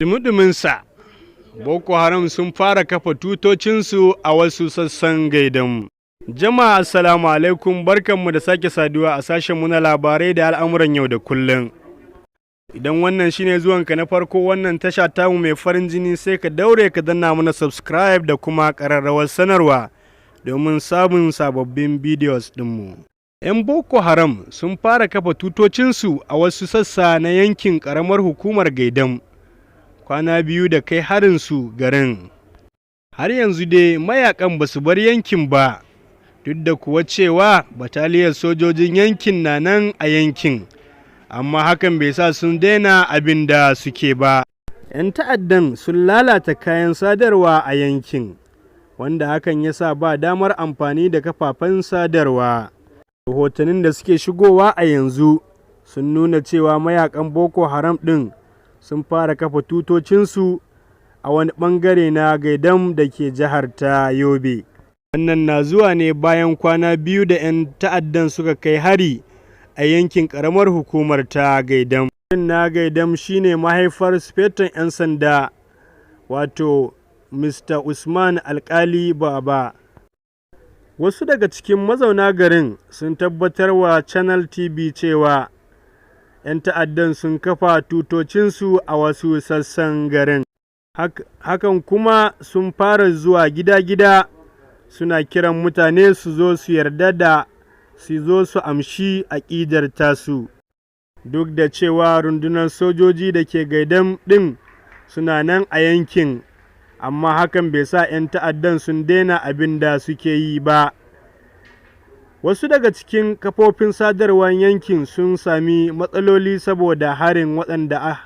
Dumudumunsa, Boko Haram sun fara kafa tutocinsu a wasu sassan Gaidam. Jama'a assalamu alaikum, barkanmu da sake saduwa a sashenmu na labarai da al'amuran yau da kullum. Idan wannan shine zuwanka na farko wannan tasha tamu mai farin jini sai ka daure ka danna mana subscribe da kuma ƙararrawar sanarwa domin samun sababbin bidiyos ɗinmu. 'Yan Boko Haram sun fara kafa tutocinsu a wasu sassa na yankin ƙaramar hukumar Gaidam. Kwana biyu da kai harinsu garin. Har yanzu dai mayakan ba su bar yankin ba, duk da kuwa cewa bataliyar sojojin yankin na nan a yankin, amma hakan bai sa sun daina abin da suke ba. 'Yan ta'addan sun lalata kayan sadarwa a yankin, wanda hakan ya sa ba damar amfani da kafafen sadarwa. Rahotannin da suke shigowa a yanzu sun nuna cewa mayakan Boko Haram ɗin sun fara kafa tutocinsu a wani ɓangare na Gaidam da ke jihar ta Yobe. Wannan na zuwa ne bayan kwana biyu da 'yan ta'addan suka kai hari a yankin ƙaramar hukumar ta Gaidam. Na Gaidam shine mahaifar sufeton 'yan sanda, wato Mr. Usman Alkali Baba. Wasu daga cikin mazauna garin sun tabbatar wa Channel TV cewa 'yan ta'addan sun kafa tutocinsu a wasu sassan garin. Hakan kuma sun fara zuwa gida-gida suna kiran mutane su zo su yarda da su zo su amshi aƙidar tasu. Duk da cewa rundunar sojoji da ke Gaidam ɗin suna nan a yankin, amma hakan bai sa 'yan ta'addan sun daina abin da suke yi ba. Wasu daga cikin kafofin sadarwar yankin sun sami matsaloli saboda harin, waɗanda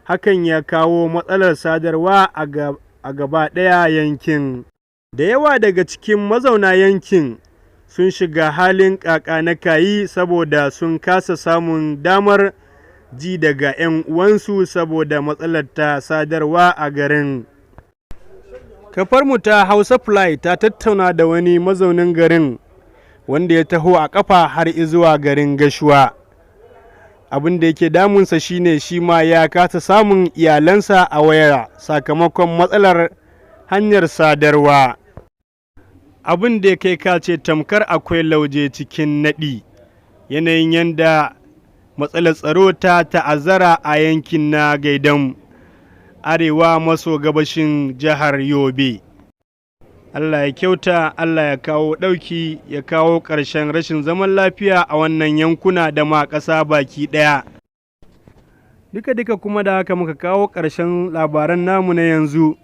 hakan ya kawo matsalar sadarwa a gaba ɗaya yankin. Da yawa daga cikin mazauna yankin sun shiga halin ƙaƙa-na-kayi saboda sun kasa samun damar ji daga 'yan uwansu saboda matsalar ta sadarwa a garin. Kafarmu ta Hausa Fly ta tattauna da wani mazaunin garin wanda ya taho a ƙafa har zuwa garin Gashuwa. Abin da yake damunsa shine shi ma ya kasa samun iyalansa a waya sakamakon matsalar hanyar sadarwa. Abin da ya kai kace tamkar akwai lauje cikin naɗi, yanayin yanda matsalar tsaro ta ta'azzara a yankin na Gaidam, arewa maso gabashin jihar Yobe. Allah ya kyauta, Allah ya kawo ɗauki, ya kawo ƙarshen rashin zaman lafiya a wannan yankuna da ma ƙasa baki ɗaya. Duka kuma da haka muka kawo ƙarshen labaran namu na yanzu.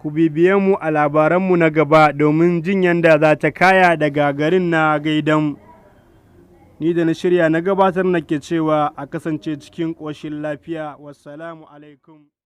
Ku bibiye mu a labaranmu na gaba domin jin yadda za ta kaya daga garin na Gaidam. Ni da na shirya na gabatar nake cewa a kasance cikin ƙoshin lafiya. Wassalamu alaikum.